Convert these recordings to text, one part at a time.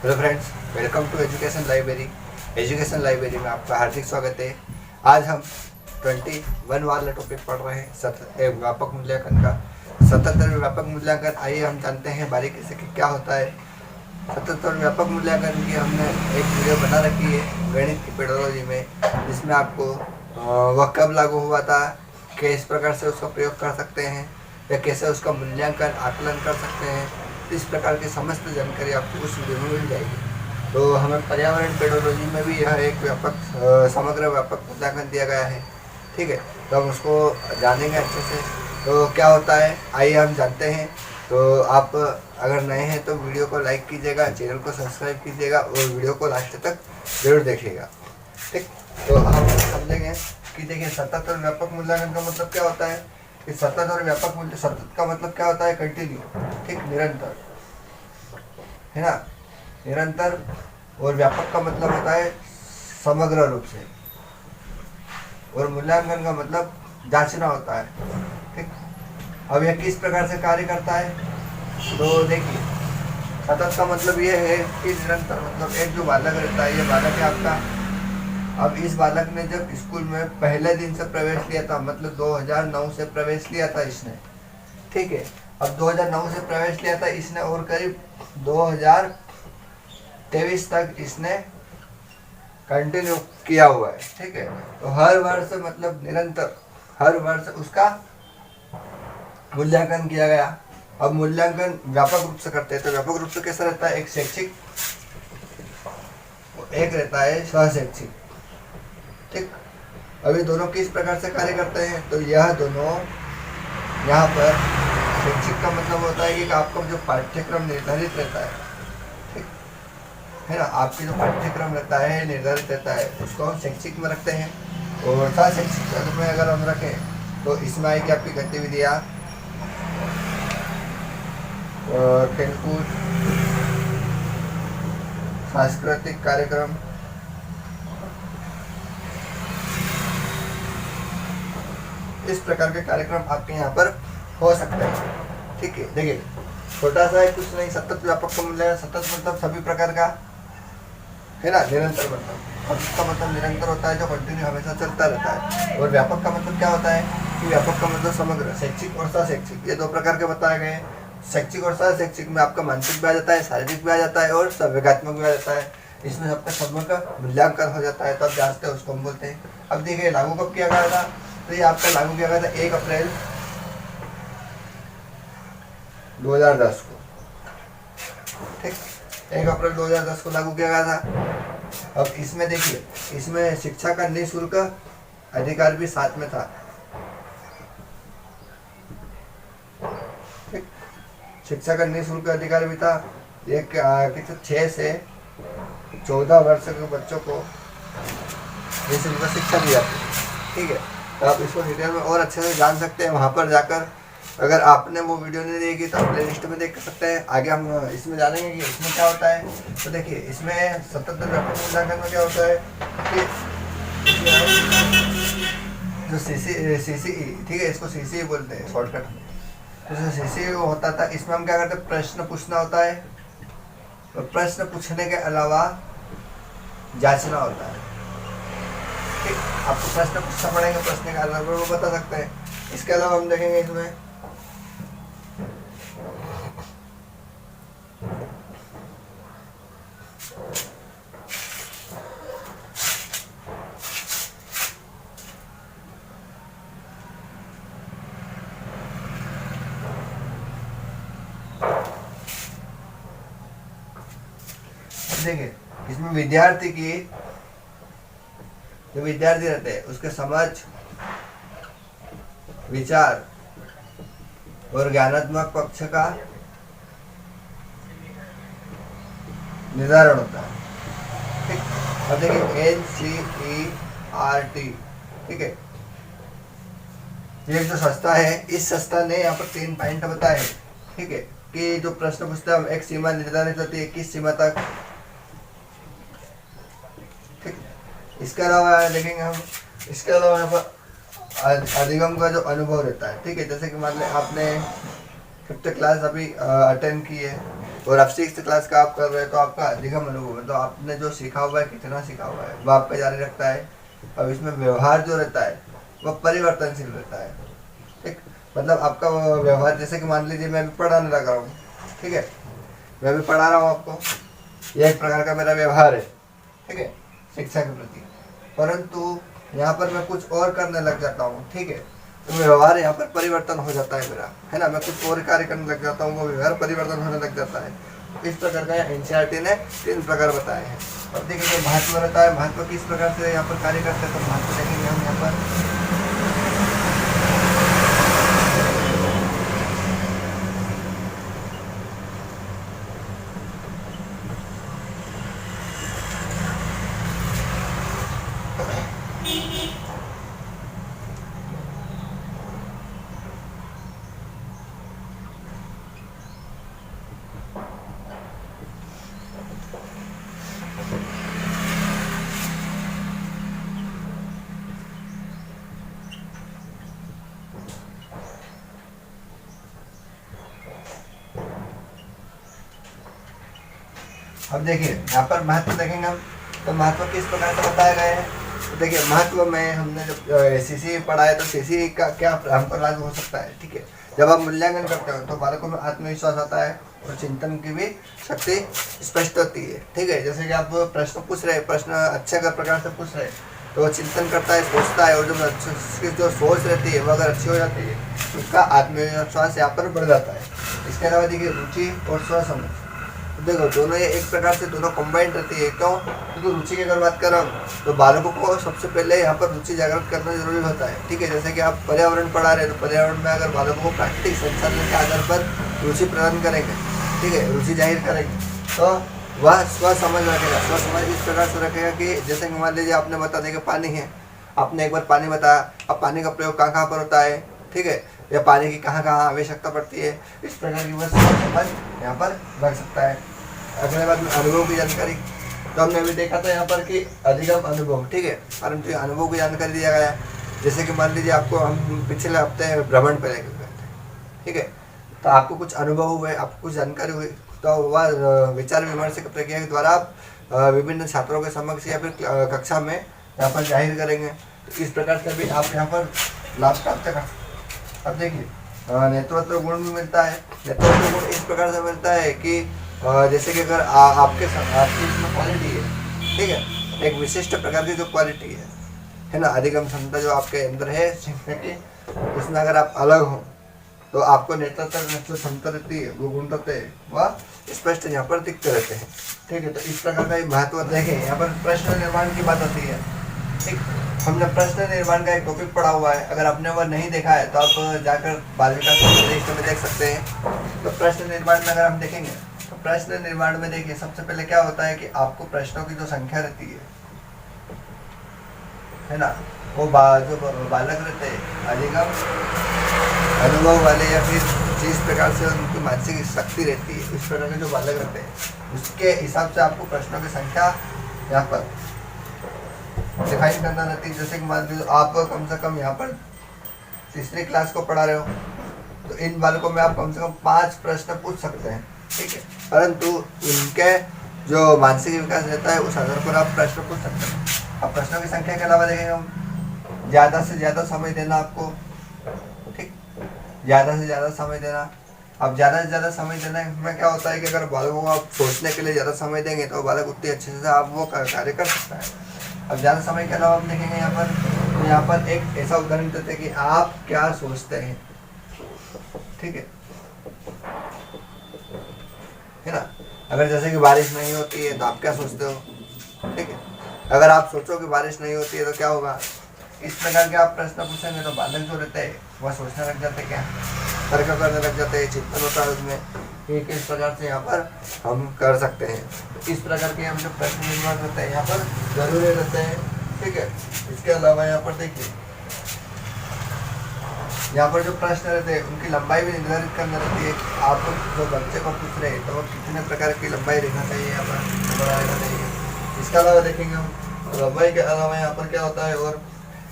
Hello friends, welcome to education library. Education library में आपका हार्दिक स्वागत है। आज हम 21 वाला टॉपिक पढ़ रहे हैं, व्यापक मूल्यांकन का। सतत और व्यापक मूल्यांकन, आइए हम जानते हैं बारीकी से कि क्या होता है। सतत और व्यापक मूल्यांकन की हमने एक वीडियो बना रखी है गणित की पेडोलॉजी में, जिसमें आपको वह कब लागू हुआ था, किस प्रकार से उसका प्रयोग कर सकते हैं या कैसे उसका मूल्यांकन आकलन कर सकते हैं, इस प्रकार की समस्त जानकारी आपको उस वीडियो में मिल जाएगी। तो हमें पर्यावरण पेडोलॉजी में भी यह एक समग्र व्यापक मूल्यांकन दिया गया है। ठीक है, तो हम उसको जानेंगे अच्छे से। तो क्या होता है, आइए हम जानते हैं। तो आप अगर नए हैं तो वीडियो को लाइक कीजिएगा, चैनल को सब्सक्राइब कीजिएगा और वीडियो को लास्ट तक जरूर देखिएगा। ठीक, तो हम समझेंगे कि देखिए, सतत और व्यापक मूल्यांकन का मतलब क्या होता है। कि सतत और व्यापक मूल्य, सतत का मतलब क्या होता है, कंटिन्यू, ठीक, निरंतर, है ना, निरंतर। और व्यापक का मतलब होता है समग्र रूप से। और मूल्यांकन का मतलब जांचना होता है। ठीक, अब यह किस प्रकार से कार्य करता है, तो देखिए, सतत का मतलब यह है कि निरंतर, मतलब एक जो बालक रहता है, ये बालक है आपका। अब इस बालक ने जब स्कूल में पहले दिन से प्रवेश लिया था, मतलब 2009 से प्रवेश लिया था इसने, ठीक है। अब 2009 से प्रवेश लिया था इसने और करीब 2023 तक इसने कंटिन्यू किया हुआ है। ठीक है, तो हर वर्ष मतलब निरंतर हर वर्ष उसका मूल्यांकन किया गया। अब मूल्यांकन व्यापक रूप से करते हैं, तो व्यापक रूप से कैसा रहता है, एक शैक्षिक, एक रहता है सहशैक्षिक। ठीक, अभी दोनों किस प्रकार से कार्य करते हैं, तो यह दोनों यहाँ पर शैक्षिक का मतलब होता है कि आपका जो पाठ्यक्रम निर्धारित रहता है, ठीक है ना, आपके जो पाठ्यक्रम रहता है निर्धारित रहता है, उसको हम शैक्षिक में रखते हैं। और सहशैक्षिक में अगर हम रखें तो इसमें आएगी आपकी गतिविधियाँ, खेलकूद, सांस्कृतिक कार्यक्रम, इस प्रकार के कार्यक्रम आपके यहाँ पर हो सकते हैं। ठीक है, देखिए, छोटा सा है, कुछ नहीं। सतत व्यापक का मूल्य, सतत मतलब सभी प्रकार का, है ना। निरंतर मतलब, इसका मतलब निरंतर होता है, जो कंटिन्यू हमेशा चलता रहता है। और व्यापक का मतलब क्या होता है, कि व्यापक का मतलब समग्र, शैक्षिक और सहशैक्षिक, ये दो प्रकार के बताए गए हैं। शैक्षिक और सहशैक्षिक में आपका मानसिक भी आ जाता है, शारीरिक भी आ जाता है और संवेगात्मक भी आ जाता है। इसमें सबका समग्र मूल्यांकन हो जाता है, तब जांचते हैं, उसको हम बोलते हैं। अब देखिए, लागू कब किया गया था, तो ये आपका लागू किया गया था 1 अप्रैल 2010 को। ठीक, 1 अप्रैल 2010 को लागू किया गया था। अब इसमें देखिए, इसमें शिक्षा का निःशुल्क अधिकार भी साथ में था। ठीक, शिक्षा का निःशुल्क अधिकार भी था। ये कितने 6 से 14 वर्ष के बच्चों को निःशुल्क शिक्षा दी जाती है। ठीक है, तो आप इसको डिटेल में और अच्छे से जान सकते हैं वहाँ पर जाकर। अगर आपने वो वीडियो नहीं देखी तो आप प्ले लिस्ट में देख सकते हैं। आगे हम इसमें जानेंगे कि इसमें क्या होता है। तो देखिए, इसमें सतत व्यापक मूल्यांकन में क्या होता है कि जो सीसीई, ठीक है, इसको सीसीई बोलते हैं शॉर्टकट में। तो जो सीसीई होता था, इसमें हम क्या करते हैं, प्रश्न पूछना होता है। और प्रश्न पूछने के अलावा जांचना होता है। ठीक, आपको प्रश्न पूछना पड़ेगा, प्रश्न का अलावा वो बता सकते हैं। इसके अलावा हम देखेंगे इसमें देखिए, इसमें विद्यार्थी की, जो विद्यार्थी रहते हैं उसके समझ, विचार और ज्ञानात्मक पक्ष का निर्धारण होता है। ठीक, अब देखिए NCERT, ठीक है, ये जो संस्था है, इस संस्था ने यहाँ पर 3 पॉइंट बताए हैं। ठीक है, कि जो प्रश्न पूछता है, एक सीमा निर्धारित होती है, किस सीमा तक। ठीक, इसके अलावा देखेंगे हम, इसके अलावा यहाँ पर अधिगम का जो अनुभव रहता है। ठीक है, जैसे कि मान लें आपने 5th क्लास अभी अटेंड की है, और आप 6th क्लास का आप कर रहे हैं तो आपका अधिगम अनुभव है, तो आपने जो सीखा हुआ है, कितना सीखा हुआ है, वो आपका जारी रखता है। अब इसमें व्यवहार जो रहता है वह परिवर्तनशील रहता है। ठीक, मतलब आपका व्यवहार, जैसे कि मान लीजिए मैं भी पढ़ाने लगा हूँ, ठीक है, मैं भी पढ़ा रहा हूँ आपको, यह एक प्रकार का मेरा व्यवहार है, ठीक है, शिक्षा के प्रति। परंतु यहाँ पर मैं कुछ और करने लग जाता हूँ, ठीक है, तो व्यवहार यहाँ पर परिवर्तन हो जाता है मेरा, है ना, मैं कुछ और कार्य करने लग जाता हूँ, वो व्यवहार परिवर्तन होने लग जाता है। इस प्रकार का एनसीईआरटी ने 3 प्रकार बताए हैं। अब देखिए जो महत्व रहता है, महत्व किस प्रकार से यहाँ पर कार्य करते हैं, तो महत्व देखेंगे हम यहाँ पर। अब देखिए यहाँ पर महत्व देखेंगे हम, तो महत्व किस प्रकार से बताया गया है। तो देखिए महत्व में हमने जब सीसी पढ़ा है, तो सीसी का क्या हमको लाभ हो सकता है, ठीक है, जब आप मूल्यांकन करते हो तो बालकों में आत्मविश्वास आता है और चिंतन की भी शक्ति स्पष्ट होती है, ठीक है, जैसे कि आप प्रश्न पूछ रहे हैं, प्रश्न अच्छे प्रकार से पूछ रहे हैं, तो वो चिंतन करता है, सोचता है, और जब उसकी जो सोच रहती है वो अगर अच्छी हो जाती है तो उसका आत्मविश्वास यहाँ पर बढ़ जाता है। इसके अलावा देखिए रुचि और स्वसमझ, देखो दोनों ये एक प्रकार से दोनों कंबाइंड रहती है। क्यों? क्योंकि रुचि की अगर बात कर रहा हूँ तो बालकों को सबसे पहले यहाँ पर रुचि जागृत करना जरूरी होता है, ठीक है, जैसे कि आप पर्यावरण पढ़ा रहे हैं, तो पर्यावरण में अगर बालकों को प्राकृतिक संसाधन के आधार पर रुचि प्रदान करेंगे, ठीक है, रुचि जाहिर करेंगे, तो वह स्व समझ रखेगा। स्व समझ इस प्रकार से रखेगा कि जैसे कि मान लीजिए आपने बता दिया कि पानी है, आपने एक बार पानी बताया, अब पानी का प्रयोग कहाँ कहाँ पर होता है, ठीक है, या पानी की कहाँ कहाँ आवश्यकता पड़ती है, इस प्रकार की वह समझ यहाँ पर रख सकता है। अगले बात में अनुभव की जानकारी, तो हमने अभी देखा था यहाँ पर कि अधिगम अनुभव, ठीक है, परंतु अनुभव की जानकारी दिया गया है। जैसे कि मान लीजिए आपको हम पिछले हफ्ते भ्रमण पे लेकर गए थे, ठीक है, तो आपको कुछ अनुभव हुए, आपको कुछ जानकारी हुई, तो वह विचार विमर्श की प्रक्रिया के द्वारा आप विभिन्न छात्रों के समक्ष या फिर कक्षा में यहाँ पर जाहिर करेंगे। तो इस प्रकार से भी आप यहाँ पर लाभ प्राप्त कर। अब देखिए नेतृत्व गुण भी मिलता है। नेतृत्व गुण इस प्रकार से मिलता है कि जैसे कि अगर आपकी इसमें क्वालिटी है, ठीक है, एक विशिष्ट प्रकार की जो क्वालिटी है ना, अधिगम क्षमता जो आपके अंदर है सीखने की, उसमें अगर आप अलग हो तो आपको नेतृत्व क्षमता रहती है, वो गुण रहते हैं, वह स्पष्ट यहाँ पर दिखते रहते हैं, ठीक है। तो इस प्रकार का महत्व देखें, यहाँ पर प्रश्न निर्माण की बात होती है, ठीक, हमने प्रश्न निर्माण का एक टॉपिक पढ़ा हुआ है, अगर आपने वह नहीं देखा है तो आप जाकर बाल विकास में देख सकते हैं। तो प्रश्न निर्माण में अगर हम देखेंगे तो प्रश्न निर्माण में देखिए सबसे पहले क्या होता है कि आपको प्रश्नों की जो संख्या रहती है ना, वो जो बालक रहते हैं अधिगम अनुभव वाले या फिर जिस प्रकार से उनकी मानसिक शक्ति रहती है, इस प्रकार के जो बालक रहते हैं उसके हिसाब से आपको प्रश्नों की संख्या यहाँ पर डिफाइन करना रहती है। जैसे कि मान लीजिए आप कम से कम यहाँ पर 3री क्लास को पढ़ा रहे हो, तो इन बालकों में आप कम से कम 5 प्रश्न पूछ सकते हैं, ठीक है, परंतु इनके जो मानसिक विकास रहता है उस आधार पर आप प्रश्न पूछ सकते हैं। अब प्रश्नों की संख्या के अलावा देखेंगे हम ज़्यादा से ज़्यादा समय देना आपको, ठीक, ज़्यादा से ज़्यादा समय देना। अब ज़्यादा से ज़्यादा समय देने में क्या होता है कि अगर बालकों को आप सोचने के लिए ज़्यादा समय देंगे तो बालक उतनी अच्छे से आप वो कार्य कर सकता है। अब ज़्यादा समय के अलावा आप देखेंगे यहाँ पर, तो यहाँ पर एक ऐसा उदाहरण देते हैं कि आप क्या सोचते हैं, ठीक है ना, अगर जैसे कि बारिश नहीं होती है तो आप क्या सोचते हो, ठीक है, अगर आप सोचो कि बारिश नहीं होती है तो क्या होगा, इस प्रकार के आप प्रश्न पूछेंगे तो बालक जो रहते हैं वह सोचने लग जाते हैं, क्या तर्क करने लग जाते हैं, चिंतन होता है उसमें कि किस प्रकार से यहाँ पर हम कर सकते हैं। तो इस प्रकार के हम जो प्रश्न निर्माण करते हैं यहाँ पर जरूरी रहते हैं, ठीक है। इसके अलावा यहाँ पर देखिए यहाँ पर जो प्रश्न रहते हैं उनकी लंबाई भी निर्धारित करना रहती है। आप जो बच्चे को पूछ रहे हैं तो वो कितने प्रकार की लंबाई रहना चाहिए, यहाँ पर रहना चाहिए। इसके अलावा देखेंगे हम लंबाई के अलावा यहाँ पर क्या होता है, और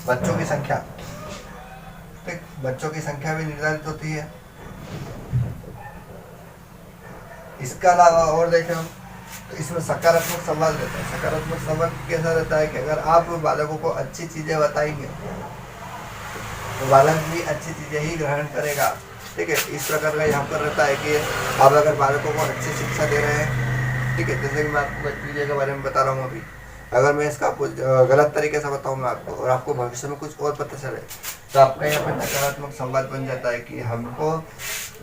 बच्चों की संख्या, ठीक, बच्चों की संख्या भी निर्धारित होती है। इसका अलावा और देखें हम तो इसमें सकारात्मक संवाद रहता है। सकारात्मक संवाद कैसा रहता है कि अगर आप बालकों को अच्छी चीज़ें बताएंगे तो बालक भी अच्छी चीज़ें ही ग्रहण करेगा। ठीक है, इस प्रकार का यहाँ पर रहता है कि आप अगर बालकों को अच्छी शिक्षा दे रहे हैं, ठीक है, जैसे कि मैं आपको चीज़ों के बारे में बता रहा हूँ अभी, अगर मैं इसका गलत तरीके से बताऊँ मैं आपको और आपको भविष्य में कुछ और पता चले तो आपका यहाँ पर नकारात्मक संवाद बन जाता है कि हमको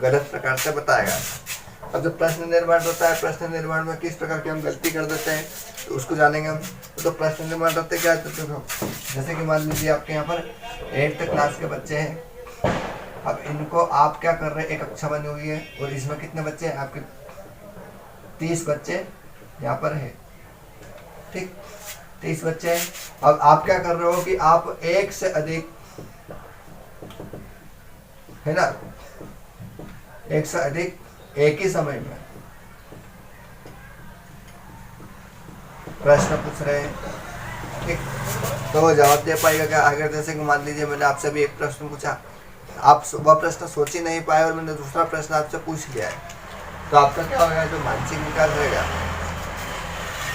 गलत प्रकार से बताएगा। अब जब प्रश्न निर्माण होता है, प्रश्न निर्माण में किस प्रकार की हम गलती कर देते हैं तो उसको जानेंगे हम। तो प्रश्न निर्माण होते क्या है, तो जैसे कि मान लीजिए आपके यहाँ पर 8th क्लास के बच्चे हैं। अब इनको आप क्या कर रहे हैं, एक कक्षा बनी हुई है और इसमें कितने बच्चे हैं आपके 30 बच्चे यहाँ पर है। ठीक, 30 बच्चे हैं। अब आप क्या कर रहे हो कि आप एक से अधिक, है ना, एक से अधिक एक ही समय में प्रश्न पूछ रहे हैं। ठीक, तो वो जवाब दे पाएगा क्या? अगर जैसे कि मान लीजिए मैंने आपसे भी एक प्रश्न पूछा, आप वह प्रश्न सोच ही नहीं पाए और मैंने दूसरा प्रश्न आपसे पूछ लिया है, तो आपका क्या होगा, जो मानसिक विकास रहेगा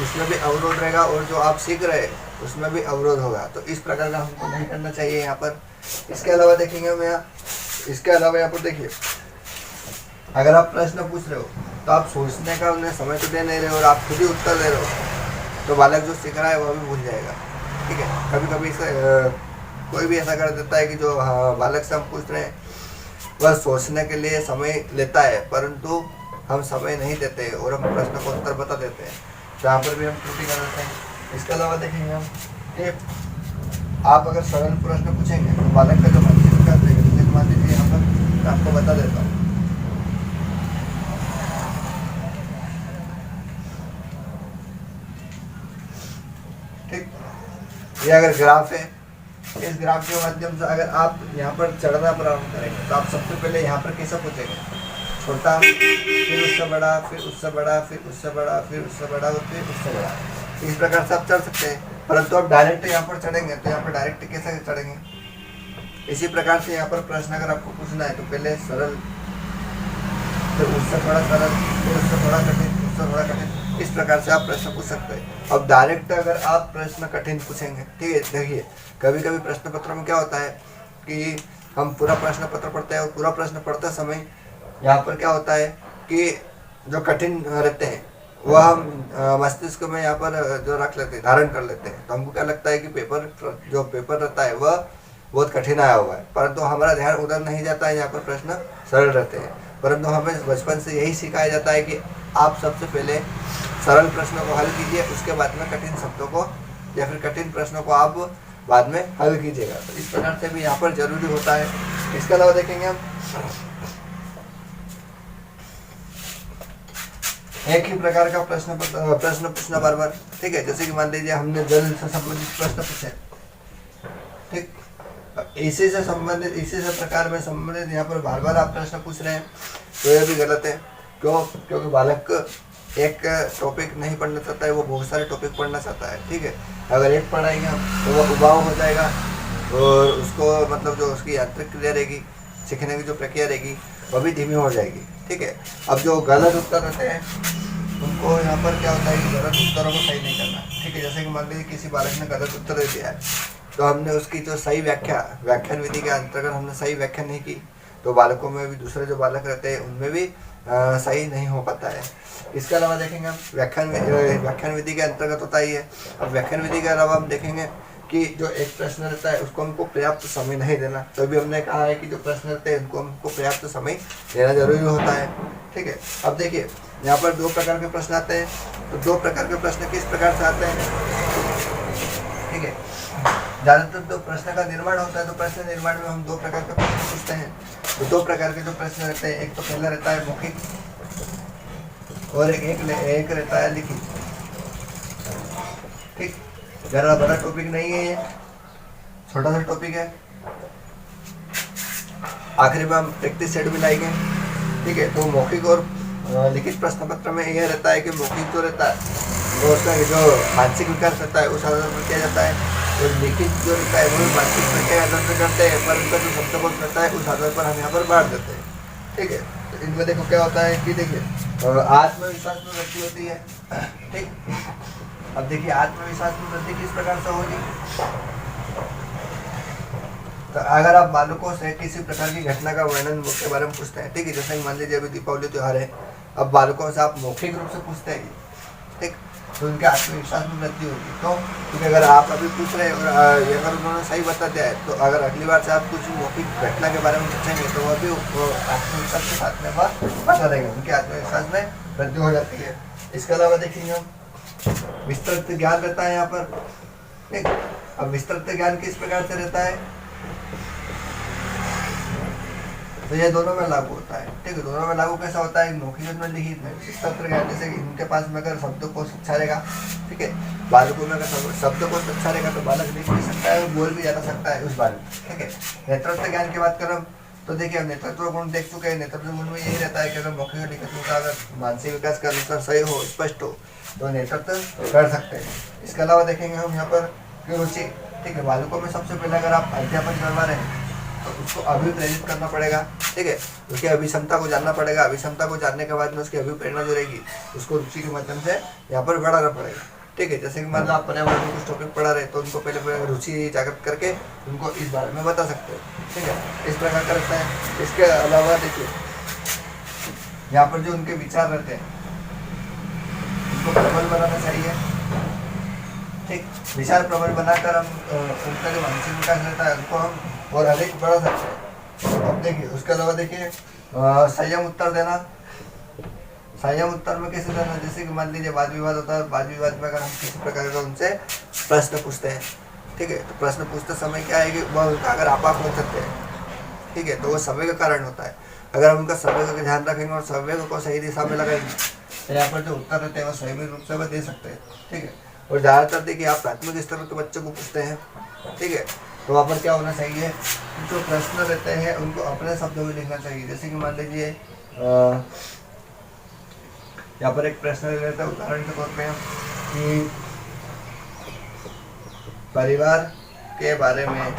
उसमें भी अवरोध रहेगा और जो आप सीख रहे हैं उसमें भी अवरोध होगा। तो इस प्रकार का हमको नहीं करना चाहिए यहाँ पर। इसके अलावा देखेंगे हम यहाँ, इसके अलावा यहाँ पर देखिए, अगर आप प्रश्न पूछ रहे हो तो आप सोचने का उन्हें समय तो दे नहीं रहे हो और आप खुद ही उत्तर दे रहे हो, तो बालक जो सीख रहा है वह भी भूल जाएगा। ठीक है, कभी कभी कोई भी ऐसा कर देता है कि जो बालक से हम पूछ रहे हैं वह सोचने के लिए समय लेता है परंतु हम समय नहीं देते और हम प्रश्न को उत्तर बता देते हैं, तो यहाँ पर भी हम त्रुटि कर देते हैं। इसके अलावा देखेंगे हम कि आप अगर सरल प्रश्न पूछेंगे तो बालक का जो मानसिक विकास रहेगा, जैसे मान लीजिए यहाँ पर मैं आपको बता देता हूँ। ठीक, ये अगर ग्राफ है, इस ग्राफ के माध्यम से अगर आप यहाँ पर चढ़ना प्रारंभ करेंगे तो आप सबसे पहले यहाँ पर कैसे पूछेंगे, छोटा, फिर उससे बड़ा, फिर उससे बड़ा, फिर उससे बड़ा, फिर उससे बड़ा और फिर उससे बड़ा। इस प्रकार से आप चढ़ सकते हैं, परंतु आप डायरेक्ट यहाँ पर चढ़ेंगे तो यहाँ पर डायरेक्ट कैसे चढ़ेंगे। इसी प्रकार से यहाँ पर प्रश्न अगर आपको पूछना है तो पहले सरल, फिर उससे थोड़ा सरल, फिर उससे थोड़ा कठिन, उससे थोड़ा कठिन, इस प्रकार से आप प्रश्न पूछ सकते हैं। अब डायरेक्ट अगर आप प्रश्न कठिन पूछेंगे, ठीक है, देखिए कभी कभी प्रश्न पत्र में क्या होता है कि हम पूरा प्रश्न पत्र पढ़ते हैं और पूरा प्रश्न पढ़ते समय यहाँ पर क्या होता है कि जो कठिन रहते हैं वह हम मस्तिष्क में यहाँ पर जो रख लेते हैं, धारण कर लेते हैं, तो हमको क्या लगता है कि जो पेपर रहता है वह बहुत कठिन आया हुआ है, परंतु हमारा ध्यान उधर नहीं जाता है, यहाँ पर प्रश्न सरल रहते हैं। परंतु हमें बचपन से यही सिखाया जाता है कि आप सबसे पहले सरल प्रश्नों को हल कीजिए, उसके बाद में कठिन शब्दों को या फिर कठिन प्रश्नों को आप बाद में हल कीजिएगा। तो इस प्रकार से भी यहाँ पर जरूरी होता है। इसके अलावा देखेंगे हम एक ही प्रकार का प्रश्न पूछना बार बार। ठीक है, जैसे कि मान लीजिए हमने जल से संबंधित प्रश्न पूछे, ठीक, इसी से प्रकार में संबंधित यहाँ पर बार बार आप प्रश्न पूछ रहे हैं तो यह भी गलत है। क्यों? क्योंकि बालक एक टॉपिक नहीं पढ़ना चाहता है, वो बहुत सारे टॉपिक पढ़ना चाहता है। ठीक है, अगर एक पढ़ाएंगे हम तो वह उबाऊ हो जाएगा और उसको मतलब जो उसकी यांत्रिक क्रिया रहेगी, सीखने की जो प्रक्रिया रहेगी वह भी धीमी हो जाएगी। ठीक है, अब जो गलत उत्तर रहते हैं उनको यहाँ पर क्या होता है कि गलत उत्तरों को सही नहीं करना। ठीक है, जैसे कि मान लीजिए किसी बालक ने गलत उत्तर दे दिया है तो हमने उसकी जो सही व्याख्यान विधि के अंतर्गत हमने सही व्याख्या नहीं की तो बालकों में भी, दूसरे जो बालक रहते हैं उनमें भी सही नहीं हो पाता है। इसके अलावा देखेंगे हम व्याख्यान विधि के अंतर्गत होता ही है। अब व्याख्यान विधि के अलावा हम देखेंगे कि जो एक प्रश्न रहता है उसको हमको पर्याप्त समय नहीं देना। तो भी हमने कहा है कि जो प्रश्न रहते हैं उनको हमको पर्याप्त समय देना जरूरी होता है। ठीक है, अब देखिए यहाँ पर 2 प्रकार के प्रश्न आते हैं, तो 2 प्रकार के प्रश्न किस प्रकार से आते हैं। ठीक है, ज़्यादातर जो प्रश्न का निर्माण होता है तो प्रश्न निर्माण में हम 2 प्रकार के प्रश्न पूछते हैं। तो 2 प्रकार के जो प्रश्न रहते हैं, एक तो पहला रहता है मौखिक और एक रहता है लिखित। ठीक, ज़्यादा बड़ा टॉपिक नहीं है, ये छोटा सा टॉपिक है। आखिरी में हम प्रैक्टिस सेट भी लाएंगे। ठीक है, तो मौखिक और लिखित प्रश्न पत्र में यह रहता है कि मौखिक जो रहता है वो उसका जो मानसिक विकास रहता है उस आधार पर किया जाता है और लिखित जो रहता है वो मानसिक प्रक्रिया आधार पर करते हैं, पर उनका जो शब्दकोश रहता है उस आधार पर हम यहाँ पर बांट देते हैं। ठीक है, तो इनमें देखो क्या होता है कि देखिए आत्मविश्वास में वृद्धि होती है। ठीक, अब देखिए आत्मविश्वास में वृद्धि किस प्रकार से होगी। तो अगर आप बालकों से किसी प्रकार की घटना का वर्णन के बारे में पूछते हैं, ठीक है, जैसे मान लीजिए अभी दीपावली त्योहार है, अब बालकों से आप मौखिक रूप से पूछते हैं, ठीक, तो उनके आत्मविश्वास में वृद्धि होगी। तो क्योंकि अगर आप अभी पूछ रहे हैं और अगर उन्होंने सही बता दिया है, तो अगर अगली बार से आप कुछ मौखिक घटना के बारे में पूछेंगे तो वह भी आत्मविश्वास के साथ में वह बता देंगे, उनके आत्मविश्वास में वृद्धि हो जाती है। इसके अलावा देखेंगे हम विस्तृत ज्ञान रहता है यहाँ पर, ठीक। अब विस्तृत ज्ञान किस प्रकार से रहता है, तो ये दोनों में लागू होता है, ठीक है। दोनों में लागू कैसा होता है, मौखिक में लिखित में। विस्तृत ज्ञान जैसे कि इनके पास में अगर शब्दकोश अच्छा रहेगा, ठीक है, बालकों में अगर शब्दकोश अच्छा रहेगा तो बालक लिख भी सकता है और बोल भी जा सकता है उस बारे में, ठीक है। नेतृत्व ज्ञान की बात करें तो देखिए हम नेतृत्व गुण देख चुके हैं। नेतृत्व गुण में यही रहता है कि अगर मौखिक लिखित का अगर मानसिक विकास का अनुसार सही हो, स्पष्ट हो, तो नेतृत्व कर सकते हैं। इसके अलावा देखेंगे हम यहाँ पर रुचि, ठीक है। बालकों में सबसे पहले अगर आप अध्यापन करवा रहे हैं तो उसको अभिप्रेरित करना पड़ेगा, ठीक है, उसकी अभिक्षमता को जानना पड़ेगा। अभिक्षमता को जानने के बाद में उसकी अभिप्रेरणा जो रहेगी उसको रुचि के माध्यम से यहाँ पर बढ़ाना पड़ेगा, ठीक है। जैसे कि मान लो आप पर्यावरण में कुछ टॉपिक पढ़ा रहे तो उनको पहले रुचि जागृत करके उनको इस बारे में बता सकते हैं, ठीक है। इस प्रकार का रहता है। इसके अलावा देखिए यहाँ पर जो उनके विचार रहते हैं उनको प्रबल बनाना चाहिए, ठीक। विचार प्रबल बनाकर हम उनका जो मानसिक विकास रहता है उनको हम और अधिक बढ़ा सकते हैं। अब देखिए उसके अलावा देखिए संयम उत्तर देना। संयम उत्तर में कैसे देना, जैसे कि मान लीजिए वाद विवाद होता है, वाद विवाद में अगर हम किसी प्रकार का उनसे प्रश्न पूछते हैं, ठीक है, तो प्रश्न पूछते समय क्या है कि वह उनका अगर आपा हो सकते हैं, ठीक है, तो वो समय का कारण होता है। अगर हम उनका समय का ध्यान रखेंगे और समय को सही दिशा में लगाएंगे तो यहाँ पर जो उत्तर रहते हैं वो सही रूप से वह दे सकते हैं, ठीक है। और ज़्यादातर देखिए आप प्राथमिक स्तर के बच्चों को पूछते हैं, ठीक है, तो वहाँ पर क्या होना चाहिए, जो प्रश्न रहते हैं उनको अपने शब्दों में लिखना चाहिए। जैसे कि मान लीजिए यहाँ पर एक प्रश्न रहता है उदाहरण के तौर पे कि परिवार के बारे में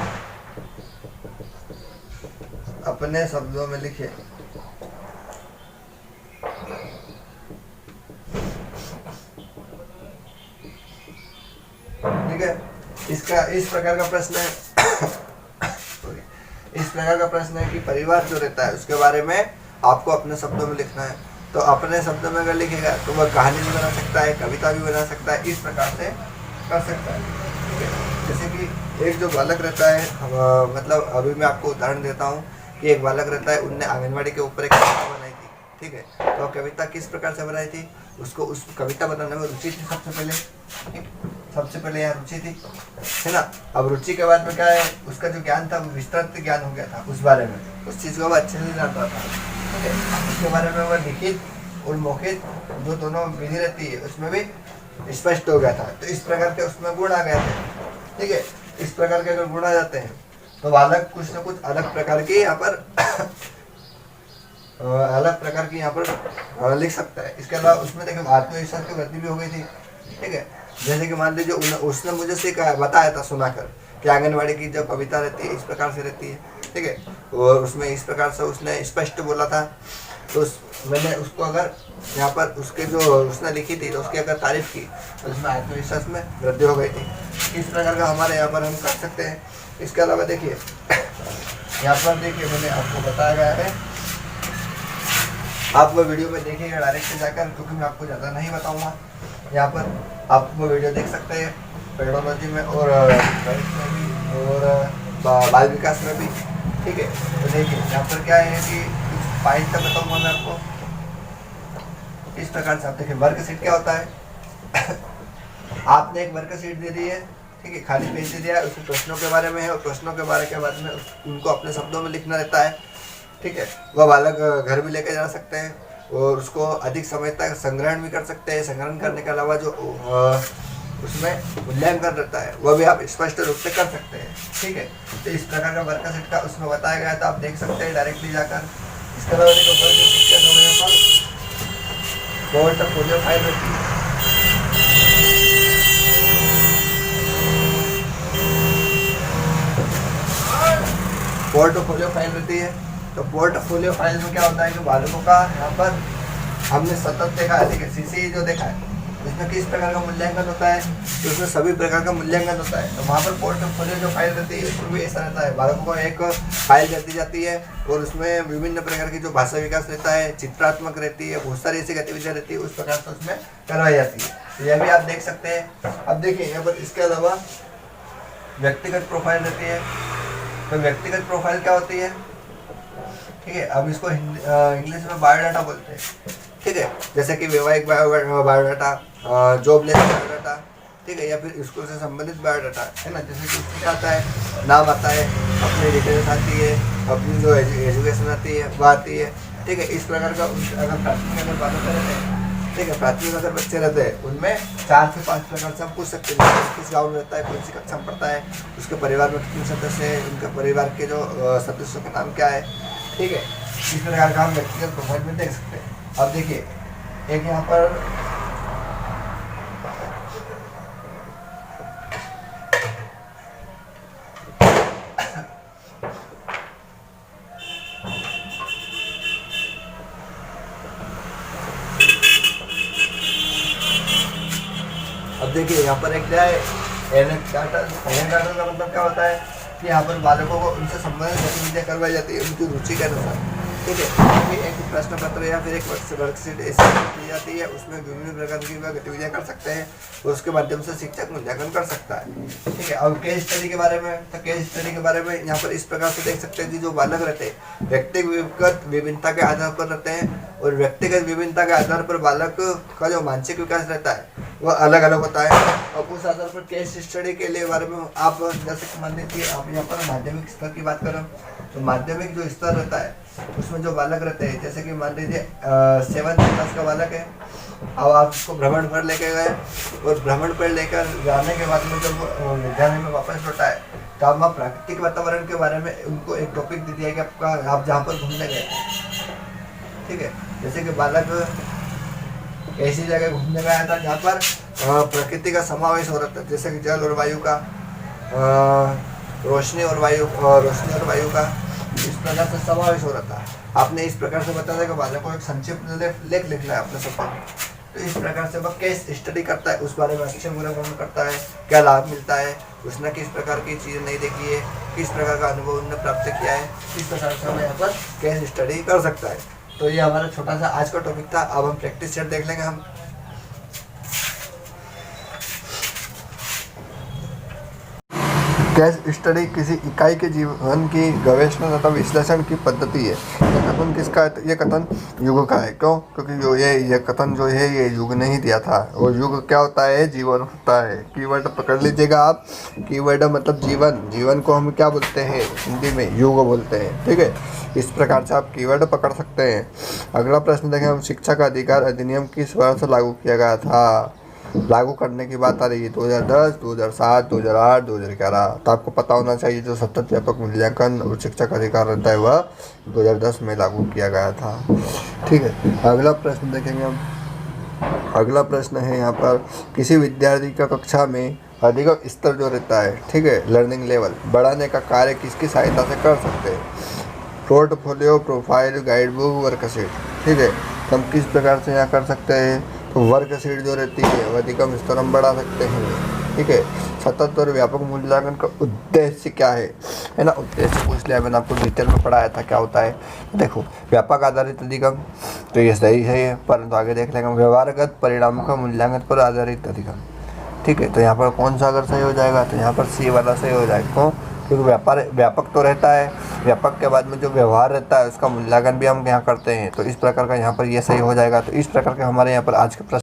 अपने शब्दों में लिखे। ठीक है, इसका इस प्रकार का प्रश्न है इस प्रकार का प्रश्न है कि परिवार जो रहता है उसके बारे में आपको अपने शब्दों में लिखना है। तो अपने शब्दों में अगर लिखेगा तो वह कहानी भी बना सकता है, कविता भी बना सकता है, इस प्रकार से कर सकता है, ठीक है। जैसे कि एक जो बालक रहता है, मतलब अभी मैं आपको उदाहरण देता हूँ कि एक बालक रहता है, उनने आंगनवाड़ी के ऊपर एक कविता बनाई थी, ठीक है। तो कविता किस प्रकार से बनाई थी, उसको उस कविता बनाने में रुचि थी सबसे पहले यहाँ रुचि थी, है ना। अब रुचि के बाद में क्या है, उसका जो ज्ञान था वो विस्तृत ज्ञान हो गया था उस बारे में, उस चीज़ को वो अच्छे से जानता था, ठीक है। उसके बारे में वो लिखित और मौखिक जो दोनों विधि रहती है उसमें भी स्पष्ट हो गया था। तो इस प्रकार के उसमें गुण आ गए थे, ठीक है। इस प्रकार के अगर गुण आ जाते हैं तो बालक कुछ न कुछ अलग प्रकार की यहाँ पर लिख सकता है। इसके अलावा उसमें देखिए आत्मविश्वास की वृद्धि भी हो गई थी, ठीक है। जैसे कि मान लीजिए उसने मुझे से बताया था सुनाकर कि आंगनवाड़ी की जो कविता रहती है इस प्रकार से रहती है, ठीक है, और उसमें इस प्रकार से उसने स्पष्ट बोला था। तो मैंने उसको अगर यहाँ पर उसके जो उसने लिखी थी तो उसकी अगर तारीफ की तो उसमें आत्मविश्वास में वृद्धि हो गई थी। इस प्रकार का हमारे यहाँ पर हम कर सकते हैं। इसके अलावा देखिए यहाँ पर देखिए मैंने आपको बताया गया है, आप वो वीडियो में देखिएगा डायरेक्ट जाकर, क्योंकि मैं आपको ज़्यादा नहीं बताऊँगा। यहाँ पर आप वो वीडियो देख सकते हैं पेडोलॉजी में और गणित में भी और बाल विकास में भी, ठीक है। तो देखिए यहाँ पर क्या है कि कुछ पॉइंट तक बताऊँगा मैं आपको। इस प्रकार से आप देखिए वर्कशीट क्या होता है आपने एक वर्कशीट दे दी है, ठीक है, खाली पेज दे दिया है, उसमें प्रश्नों के बारे में है और प्रश्नों के बारे के बाद में उनको अपने शब्दों में लिखना रहता है, ठीक है। वह बालक घर भी लेके जा सकते हैं और उसको अधिक समय तक संग्रहण भी कर सकते हैं। संग्रहण करने के अलावा जो उसमें मूल्यांकन रहता है वह भी आप स्पष्ट रूप से कर सकते हैं, ठीक है। तो इस प्रकार का वर्कशीट का उसमें बताया गया था, आप देख सकते हैं डायरेक्टली जाकर। इसके अलावा पोर्टफोलियो फाइल रहती है, पोर्टफोलियो फाइल रहती है, तो पोर्टफोलियो फाइल में क्या होता है कि बालकों का यहाँ पर हमने सतत देखा है, ठीक है, सीसी जो देखा है इसमें किस प्रकार का मूल्यांकन होता है, तो उसमें सभी प्रकार का मूल्यांकन होता है। तो वहाँ पर पोर्टफोलियो जो फाइल रहती है उसमें भी ऐसा रहता है, बालकों को एक फाइल कर दी जाती है और उसमें विभिन्न प्रकार की जो भाषा विकास रहता है, चित्रात्मक रहती है, बहुत सारी ऐसी गतिविधियाँ रहती है, उस प्रकार से उसमें करवाई जाती है। तो यह भी आप देख सकते हैं। अब देखिए यहाँ पर इसके अलावा व्यक्तिगत प्रोफाइल रहती है। तो व्यक्तिगत प्रोफाइल क्या होती है, ठीक है, अब इसको इंग्लिश में बायोडाटा बोलते हैं, ठीक है, जैसे कि वैवाहिक बायोडाटा, जॉब लेस बायोडाटा, ठीक है, या फिर स्कूल से संबंधित बायोडाटा है ना, जैसे कि उसमें आता है नाम आता है, अपनी डिटेल्स आती है, अपनी जो एजुकेशन आती है वो आती है, ठीक है। इस प्रकार का अगर प्राथमिक अगर बात रहते हैं, ठीक है, प्राथमिक अगर बच्चे रहते हैं उनमें 4 से 5 प्रकार से हम पूछ सकते हैं, किस गाँव में रहता है, कौन सी कक्षा में पढ़ता है, उसके परिवार में कितने सदस्य हैं, उनके परिवार के जो सदस्यों के नाम क्या है, ठीक है। इस प्रकार का हम व्यक्तिगत प्रोफाइल में देख सकते हैं। अब देखिए एक यहाँ पर यहाँ पर एक क्या है एनेक्डोटा का मतलब क्या होता है कि यहाँ पर बालकों को उनसे संबंधित गतिविधियाँ करवाई जाती है उनकी रुचि के अनुसार, ठीक है। एक प्रश्न पत्र या फिर एक वर्कशीट ऐसी दी जाती है, उसमें विभिन्न प्रकार की गतिविधियाँ कर सकते हैं, उसके माध्यम से शिक्षक मूल्यांकन कर सकता है, ठीक है। अब केस स्टडी के बारे में, तो केस स्टडी के बारे में यहाँ पर इस प्रकार से देख सकते हैं कि जो बालक रहते हैं व्यक्तिगत विभिन्नता के आधार पर रहते हैं, और व्यक्तिगत विभिन्नता के आधार पर बालक का जो मानसिक विकास रहता है वह अलग अलग होता है। और उस आधार पर केस स्टडी के लिए बारे में आप जैसे मान लीजिए आप यहाँ पर माध्यमिक स्तर की बात करें, तो माध्यमिक जो स्तर रहता है उसमें जो बालक रहते हैं, जैसे कि मान लीजिए 7th क्लास का बालक है, अब आप उसको भ्रमण पर लेके गए और भ्रमण पर लेकर जाने के बाद में जब विद्यालय में वापस लौटा है तो आप वहाँ प्राकृतिक वातावरण के बारे में उनको एक टॉपिक दे दिया कि आप जहाँ पर घूमने गए, ठीक है। जैसे कि बालक ऐसी जगह घूमने गया था जहाँ पर प्रकृति का समावेश हो रहा था, जैसे कि जल और वायु का, रोशनी और वायु का इस प्रकार से समावेश हो रहा था। आपने इस प्रकार से बताया था कि बालक को एक संक्षिप्त लेख लिखना है अपने सफर में, तो इस प्रकार से वह केस स्टडी करता है, उस बारे में अच्छे बुरे वर्णन करता है, क्या लाभ मिलता है, उसने किस प्रकार की चीज़ें नहीं देखी है, किस प्रकार का अनुभव उन्होंने प्राप्त किया है, इस प्रकार से हमें यहाँ पर केस स्टडी कर सकता है। तो ये हमारा छोटा सा आज का टॉपिक था। अब हम प्रैक्टिस सेट देख लेंगे हम। केस स्टडी किसी इकाई के जीवन की गवेषणा तथा विश्लेषण की पद्धति है। ये कथन युग का है। क्यों? क्योंकि ये कथन जो है ये युग ने ही दिया था, और युग क्या होता है? जीवन होता है। कीवर्ड पकड़ लीजिएगा आप। कीवर्ड मतलब जीवन। जीवन को हम क्या बोलते हैं हिंदी में? युग बोलते हैं। ठीक है, इस प्रकार से आप कीवर्ड पकड़ सकते हैं। अगला प्रश्न देखें हम। शिक्षा का अधिकार अधिनियम किस वर्ष लागू किया गया था? लागू करने की बात आ रही है 2010, 2007, 2008, 2011। तो आपको पता होना चाहिए जो सतत व्यापक मूल्यांकन और शिक्षा का अधिकार रहता है वह 2010 में लागू किया गया था। ठीक है, अगला प्रश्न देखेंगे हम। अगला प्रश्न है यहाँ पर, किसी विद्यार्थी का कक्षा में अधिक स्तर जो रहता है, ठीक है, लर्निंग लेवल बढ़ाने का कार्य किसकी सहायता से कर सकते हैं? Portfolio, profile, guide book, worksheet. ठीक है, तो हम किस प्रकार से यहाँ कर सकते हैं? तो वर्कशीट जो रहती है वह अधिकतम स्तर हम बढ़ा सकते हैं। ठीक है, सतत और व्यापक मूल्यांकन का उद्देश्य क्या है ना? उद्देश्य पूछ लिया मैंने, आपको डिटेल में पढ़ाया था क्या होता है। देखो, व्यापक आधारित अधिगम तो ये सही है, परंतु आगे देख लेंगे। व्यवहारगत परिणामों का मूल्यांकन पर आधारित अधिगम। ठीक है, तो यहाँ पर कौन सा अगर सही हो जाएगा? तो यहाँ पर सी वाला सही हो जाएगा। क्यों? क्योंकि व्यापक तो रहता है, व्यापक के बाद में जो व्यवहार रहता है उसका मूल्यांकन भी हम यहाँ करते हैं, तो इस प्रकार का यहाँ पर ये सही हो जाएगा। तो इस प्रकार के हमारे यहाँ पर आज के प्रश्न